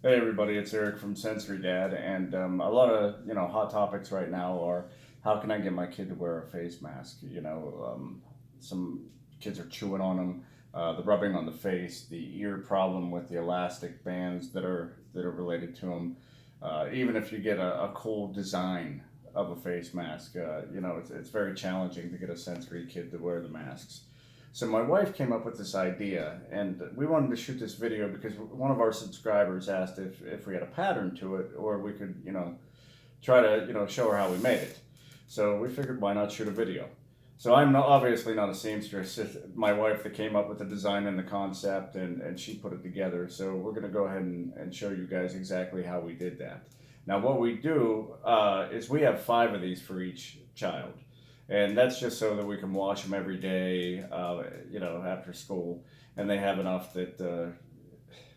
Hey everybody, it's Eric from Sensory Dad, and a lot of hot topics right now are how can I get my kid to wear a face mask? Some kids are chewing on them, the rubbing on the face, the ear problem with the elastic bands that are related to them. Even if you get a cool design of a face mask, it's very challenging to get a sensory kid to wear the masks. So my wife came up with this idea, and we wanted to shoot this video because one of our subscribers asked if we had a pattern to it, or we could, try to, show her how we made it. So we figured, why not shoot a video? So I'm obviously not a seamstress. It's my wife that came up with the design and the concept, and she put it together. So we're going to go ahead and show you guys exactly how we did that. Now what we do is we have 5 of these for each child. And that's just so that we can wash them every day, after school. And they have enough that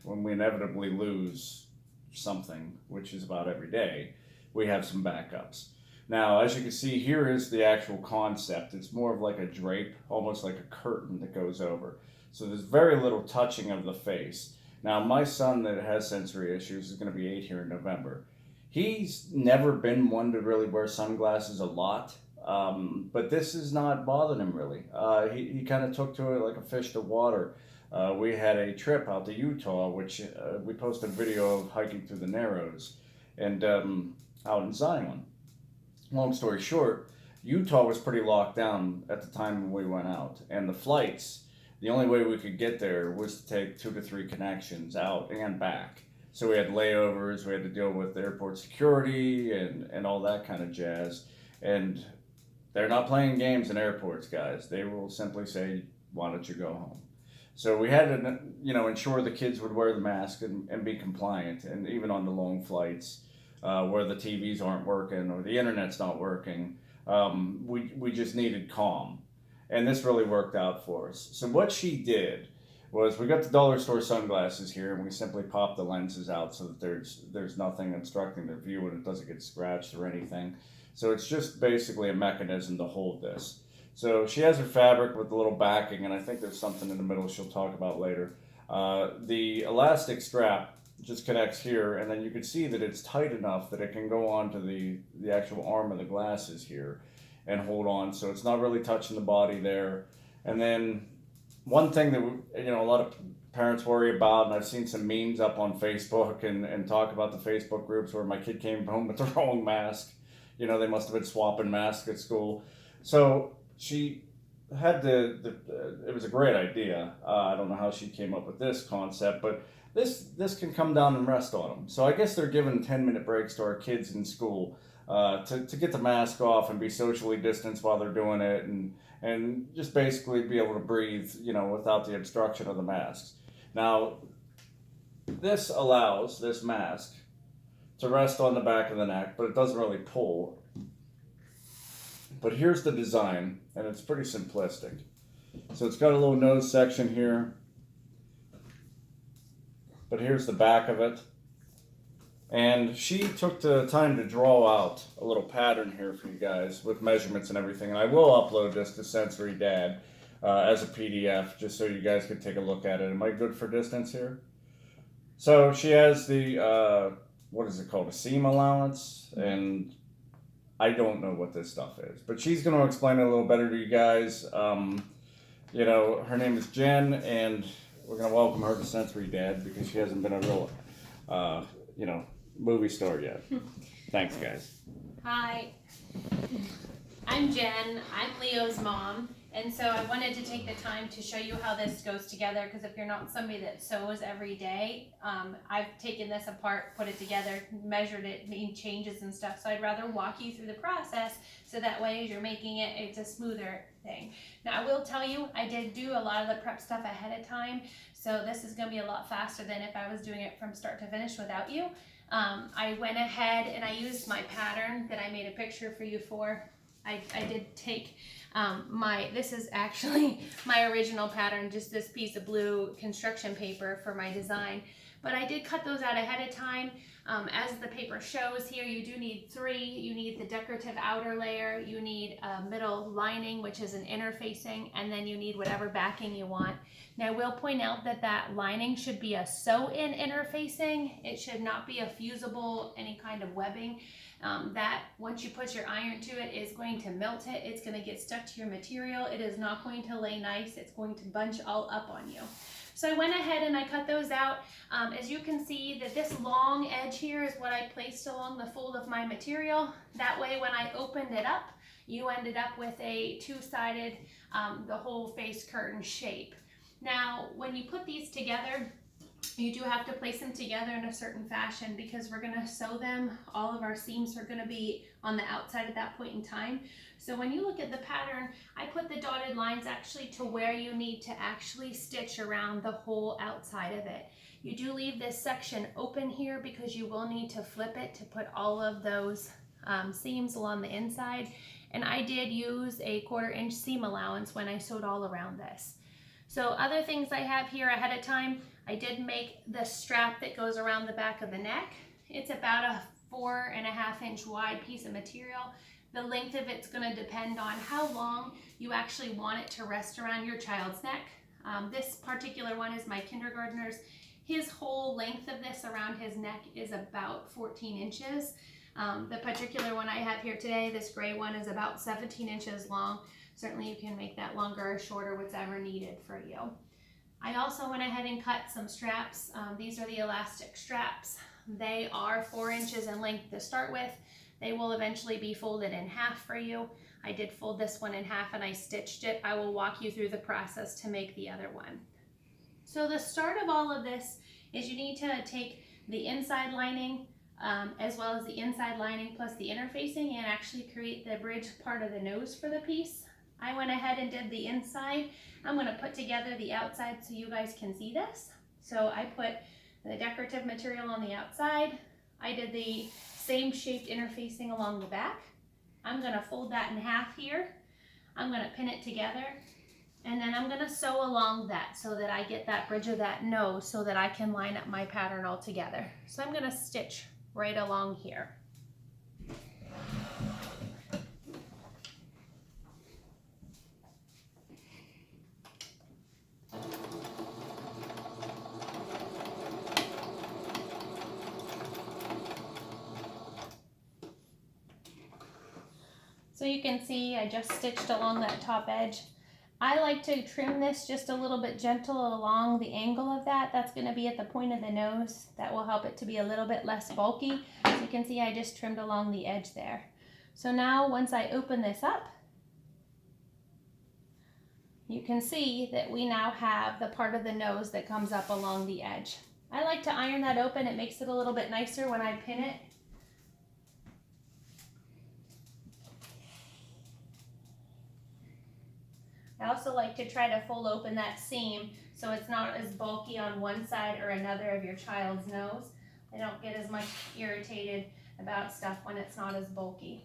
when we inevitably lose something, which is about every day, we have some backups. Now, as you can see, here is the actual concept. It's more of like a drape, almost like a curtain that goes over. So there's very little touching of the face. Now, my son that has sensory issues is going to be 8 here in November. He's never been one to really wear sunglasses a lot. But this is not bothering him really. He kind of took to it like a fish to water. We had a trip out to Utah, which we posted a video of hiking through the Narrows and out in Zion. Long story short, Utah was pretty locked down at the time when we went out, and the flights, the only way we could get there was to take 2 to 3 connections out and back. So we had layovers, we had to deal with airport security and all that kind of jazz. And they're not playing games in airports, guys. They will simply say, why don't you go home? So we had to, ensure the kids would wear the mask and be compliant. And even on the long flights where the TVs aren't working or the internet's not working, we just needed calm. And this really worked out for us. So what she did was we got the dollar store sunglasses here, and we simply popped the lenses out so that there's nothing obstructing their view and it doesn't get scratched or anything. So it's just basically a mechanism to hold this. So she has her fabric with a little backing, and I think there's something in the middle she'll talk about later. The elastic strap just connects here, and then you can see that it's tight enough that it can go onto the actual arm of the glasses here and hold on. So it's not really touching the body there. And then one thing that a lot of parents worry about, and I've seen some memes up on Facebook and talk about the Facebook groups where my kid came home with the wrong mask. They must have been swapping masks at school. So she had it was a great idea. I don't know how she came up with this concept, but this can come down and rest on them. So I guess they're giving 10-minute breaks to our kids in school to get the mask off and be socially distanced while they're doing it, and just basically be able to breathe, without the obstruction of the masks. Now, this allows this mask to rest on the back of the neck, but it doesn't really pull. But here's the design, and it's pretty simplistic. So it's got a little nose section here, but here's the back of it. And she took the time to draw out a little pattern here for you guys with measurements and everything. And I will upload this to Sensory Dad as a PDF, just so you guys can take a look at it. Am I good for distance here? So she has the what is it called, a seam allowance, and I don't know what this stuff is, but she's going to explain it a little better to you guys. Her name is Jen, and we're going to welcome her to Sensory Dad because she hasn't been a real, movie star yet. Thanks, guys. Hi, I'm Jen. I'm Leo's mom. And so I wanted to take the time to show you how this goes together, because if you're not somebody that sews every day, I've taken this apart, put it together, measured it, made changes and stuff. So I'd rather walk you through the process so that way as you're making it, it's a smoother thing. Now I will tell you, I did do a lot of the prep stuff ahead of time. So this is going to be a lot faster than if I was doing it from start to finish without you. I went ahead and I used my pattern that I made a picture for you for. I did take this is actually my original pattern, just this piece of blue construction paper for my design. but I did cut those out ahead of time. As the paper shows here, you do need 3. You need the decorative outer layer, you need a middle lining, which is an interfacing, and then you need whatever backing you want. Now I will point out that that lining should be a sew-in interfacing. It should not be a fusible, any kind of webbing. That once you put your iron to it is going to melt it. It's going to get stuck to your material. It is not going to lay nice. It's going to bunch all up on you. So I went ahead and I cut those out. As you can see that this long edge here is what I placed along the fold of my material. That way when I opened it up, you ended up with a 2-sided, the whole face curtain shape. Now when you put these together, you do have to place them together in a certain fashion because we're going to sew them. All of our seams are going to be on the outside at that point in time. So when you look at the pattern, I put the dotted lines actually to where you need to actually stitch around the whole outside of it. You do leave this section open here because you will need to flip it to put all of those seams along the inside. And I did use a 1/4 inch seam allowance when I sewed all around this. So other things I have here ahead of time, I did make the strap that goes around the back of the neck. It's about a 4.5 inch wide piece of material. The length of it's going to depend on how long you actually want it to rest around your child's neck. This particular one is my kindergartner's. His whole length of this around his neck is about 14 inches. The particular one I have here today, this gray one, is about 17 inches long. Certainly you can make that longer or shorter, whatever needed for you. I also went ahead and cut some straps. These are the elastic straps. They are 4 inches in length to start with. They will eventually be folded in half for you. I did fold this one in half and I stitched it. I will walk you through the process to make the other one. So the start of all of this is you need to take the inside lining as well as the inside lining plus the interfacing and actually create the bridge part of the nose for the piece. I went ahead and did the inside. I'm going to put together the outside so you guys can see this. So I put the decorative material on the outside. I did the same shaped interfacing along the back. I'm going to fold that in half here. I'm going to pin it together and then I'm going to sew along that so that I get that bridge of that nose so that I can line up my pattern all together. So I'm going to stitch right along here. So you can see I just stitched along that top edge. I like to trim this just a little bit gentle along the angle of that. That's going to be at the point of the nose. That will help it to be a little bit less bulky. So you can see I just trimmed along the edge there. So now once I open this up, you can see that we now have the part of the nose that comes up along the edge. I like to iron that open. It makes it a little bit nicer when I pin it. I also like to try to fold open that seam so it's not as bulky on one side or another of your child's nose. They don't get as much irritated about stuff when it's not as bulky.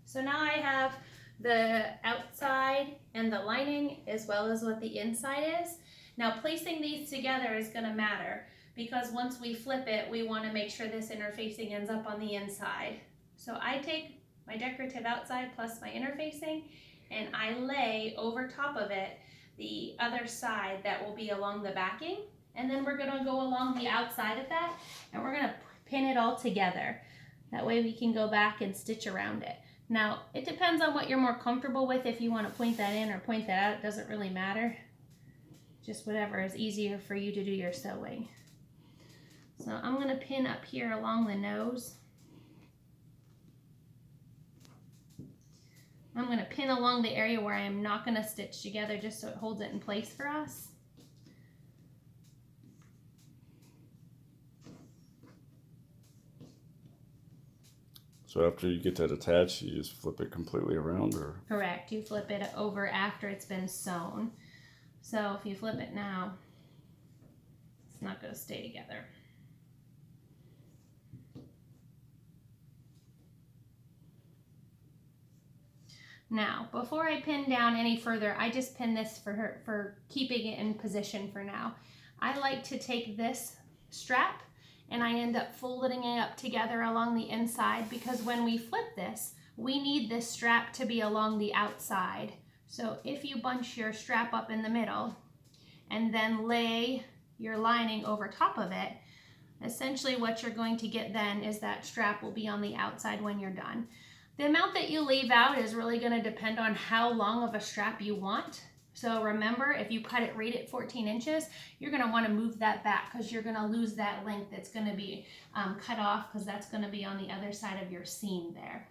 So now I have the outside and the lining as well as what the inside is. Now placing these together is going to matter because once we flip it, we want to make sure this interfacing ends up on the inside. So I take my decorative outside plus my interfacing and I lay over top of it the other side that will be along the backing. And then we're going to go along the outside of that and we're going to pin it all together. That way we can go back and stitch around it. Now, it depends on what you're more comfortable with. If you want to point that in or point that out, it doesn't really matter. Just whatever is easier for you to do your sewing. So I'm going to pin up here along the nose. I'm going to pin along the area where I am not going to stitch together just so it holds it in place for us. So after you get that attached, you just flip it completely around, or? Correct. You flip it over after it's been sewn. So if you flip it now, it's not going to stay together. Now, before I pin down any further, I just pin this for keeping it in position for now. I like to take this strap, and I end up folding it up together along the inside, because when we flip this, we need this strap to be along the outside. So if you bunch your strap up in the middle and then lay your lining over top of it, essentially what you're going to get then is that strap will be on the outside when you're done. The amount that you leave out is really going to depend on how long of a strap you want. So remember, if you cut it right at 14 inches, you're going to want to move that back, because you're going to lose that length that's going to be cut off, because that's going to be on the other side of your seam there.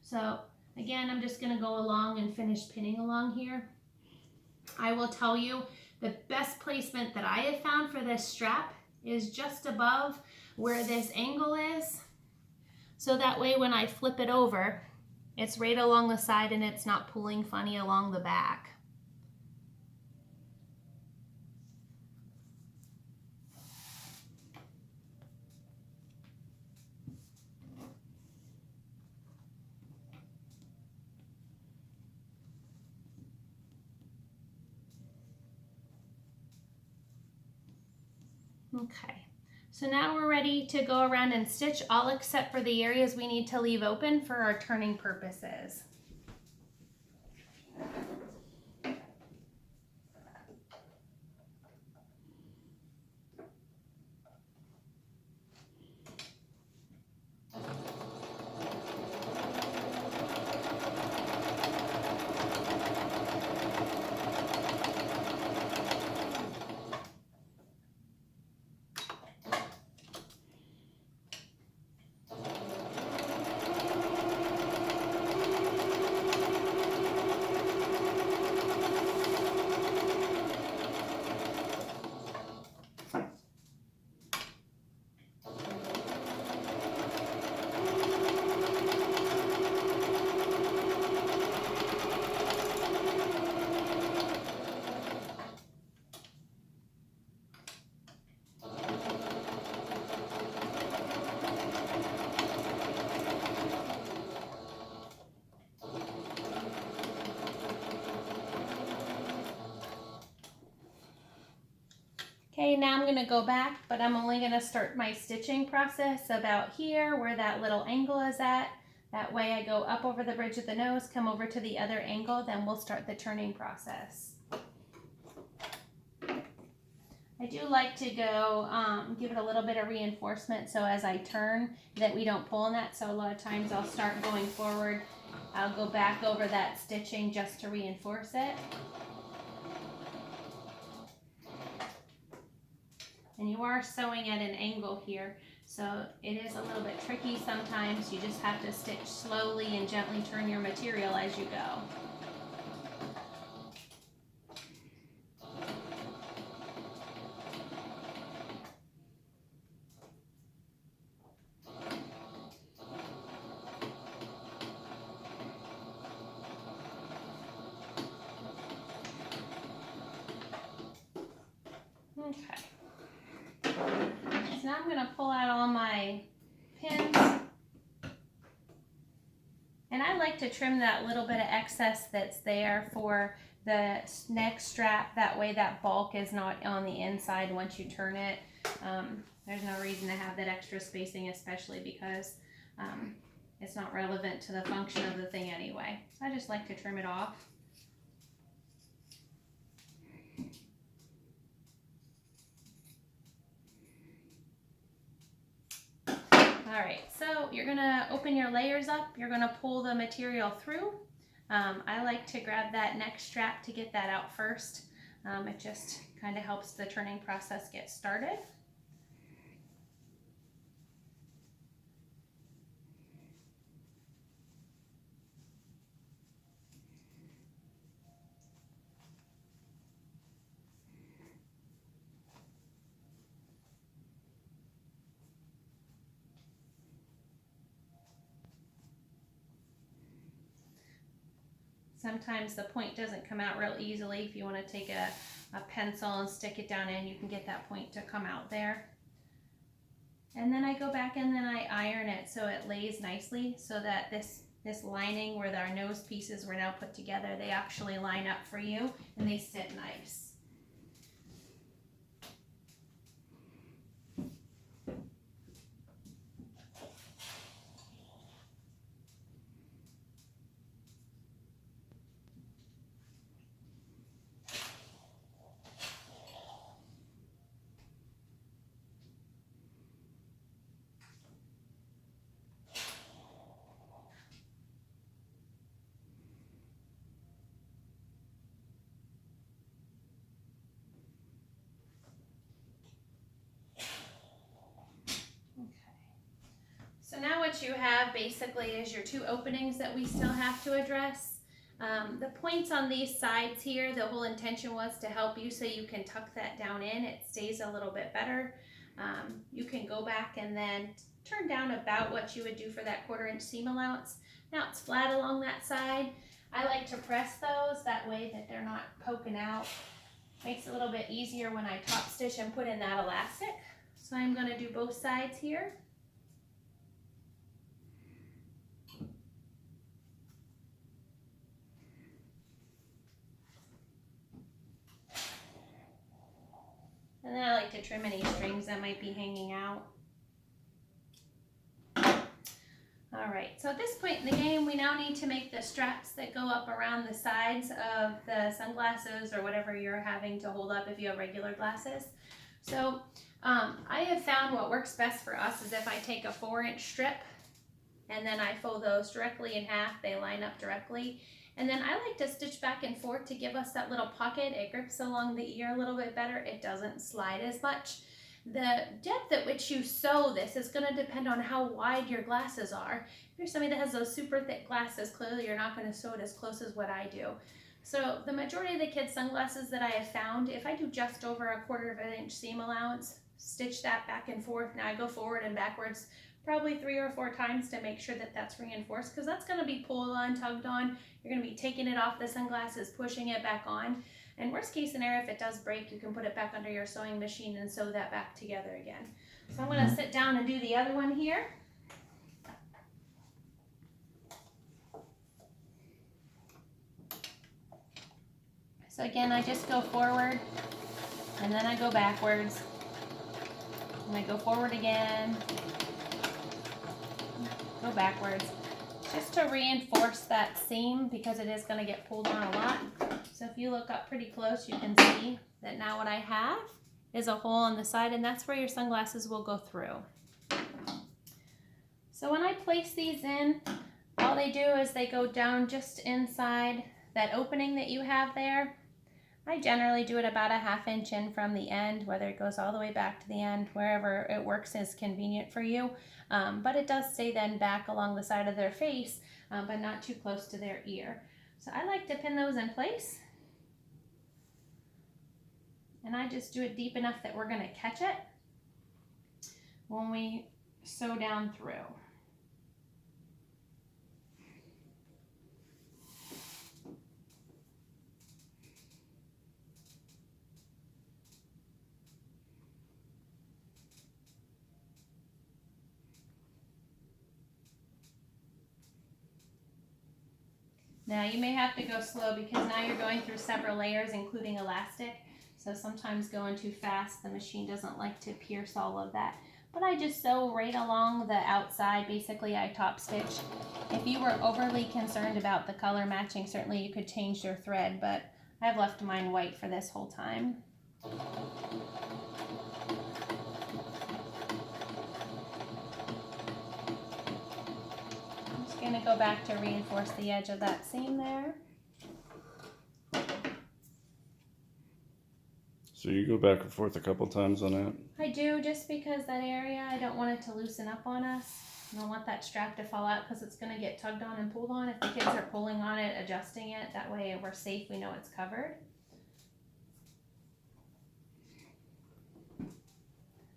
So again, I'm just going to go along and finish pinning along here. I will tell you, the best placement that I have found for this strap is just above where this angle is. So that way when I flip it over, it's right along the side and it's not pulling funny along the back. Okay, so now we're ready to go around and stitch, all except for the areas we need to leave open for our turning purposes. Okay, now I'm going to go back, but I'm only going to start my stitching process about here where that little angle is at. That way I go up over the bridge of the nose, come over to the other angle, then we'll start the turning process. I do like to go give it a little bit of reinforcement so as I turn that we don't pull in that. So a lot of times I'll start going forward. I'll go back over that stitching just to reinforce it. And you are sewing at an angle here, so it is a little bit tricky sometimes. You just have to stitch slowly and gently turn your material as you go. Okay. So now I'm going to pull out all my pins, and I like to trim that little bit of excess that's there for the neck strap. That way that bulk is not on the inside once you turn it. There's no reason to have that extra spacing, especially because it's not relevant to the function of the thing anyway. So I just like to trim it off. All right, so you're gonna open your layers up. You're gonna pull the material through. I like to grab that neck strap to get that out first. It just kind of helps the turning process get started. Sometimes the point doesn't come out real easily. If you want to take a pencil and stick it down in, you can get that point to come out there. And then I go back and then I iron it so it lays nicely, so that this lining where our nose pieces were now put together, they actually line up for you and they sit nice. what you have basically is your two openings that we still have to address. The points on these sides here, the whole intention was to help you so you can tuck that down in. It stays a little bit better. You can go back and then turn down about what you would do for that 1/4 inch seam allowance. Now it's flat along that side. I like to press those that way that they're not poking out. Makes it a little bit easier when I top stitch and put in that elastic. So I'm going to do both sides here. And then I like to trim any strings that might be hanging out. All right, so at this point in the game, we now need to make the straps that go up around the sides of the sunglasses or whatever you're having to hold up if you have regular glasses. So I have found what works best for us is if I take a 4-inch strip and then I fold those directly in half, they line up directly. And then I like to stitch back and forth to give us that little pocket. It grips along the ear a little bit better. It doesn't slide as much. The depth at which you sew this is going to depend on how wide your glasses are. If you're somebody that has those super thick glasses, clearly you're not going to sew it as close as what I do. So the majority of the kids' sunglasses that I have found, if I do just over a 1/4 inch seam allowance, stitch that back and forth, now I go forward and backwards probably 3 or 4 times to make sure that that's reinforced, because that's going to be pulled on, tugged on. You're going to be taking it off the sunglasses, pushing it back on. And worst case scenario, if it does break, you can put it back under your sewing machine and sew that back together again. So I'm going to sit down and do the other one here. So again, I just go forward and then I go backwards and I go forward again, go backwards, just to reinforce that seam because it is going to get pulled on a lot. So if you look up pretty close, you can see that now what I have is a hole on the side, and that's where your sunglasses will go through. So when I place these in, all they do is they go down just inside that opening that you have there. I generally do it about a 1/2 inch in from the end, whether it goes all the way back to the end, wherever it works is convenient for you. But it does stay then back along the side of their face, but not too close to their ear. So I like to pin those in place. And I just do it deep enough that we're going to catch it when we sew down through. Now you may have to go slow because now you're going through several layers, including elastic. So sometimes going too fast, the machine doesn't like to pierce all of that. But I just sew right along the outside. Basically, I top stitch. If you were overly concerned about the color matching, certainly you could change your thread, but I've left mine white for this whole time. I'm just going to go back to reinforce the edge of that seam there. So you go back and forth a couple times on that? I do, just because that area, I don't want it to loosen up on us. I don't want that strap to fall out because it's going to get tugged on and pulled on. If the kids are pulling on it, adjusting it, that way we're safe, we know it's covered.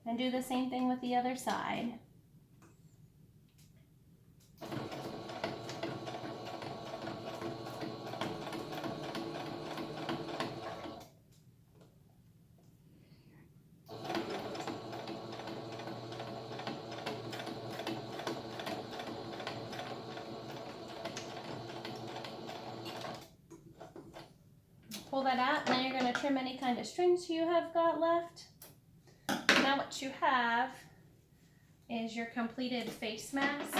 And do the same thing with the other side. Pull that out, and then you're going to trim any kind of strings you have got left. Now what you have is your completed face mask,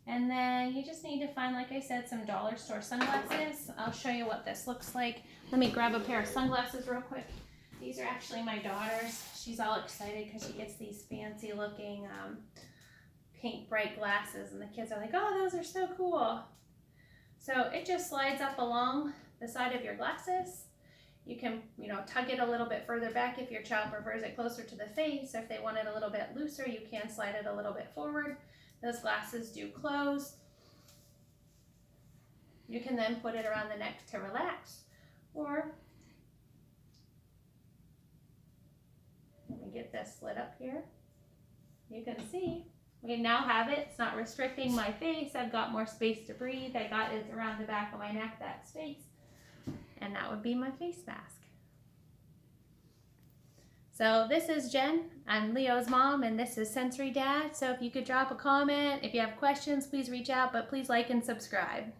and then you just need to find, like I said, some dollar store sunglasses. I'll show you what this looks like. Let me grab a pair of sunglasses real quick. These are actually my daughter's. She's all excited because she gets these fancy looking pink bright glasses, and the kids are like, oh, those are so cool. So it just slides up along the side of your glasses. You can, tug it a little bit further back if your child prefers it closer to the face. If they want it a little bit looser, you can slide it a little bit forward. Those glasses do close. You can then put it around the neck to relax, or let me get this slit up here. You can see we now have it. It's not restricting my face. I've got more space to breathe. I got it around the back of my neck, that space. And that would be my face mask. So this is Jen. I'm Leo's mom, and this is Sensory Dad. So if you could drop a comment, if you have questions, please reach out, but please like and subscribe.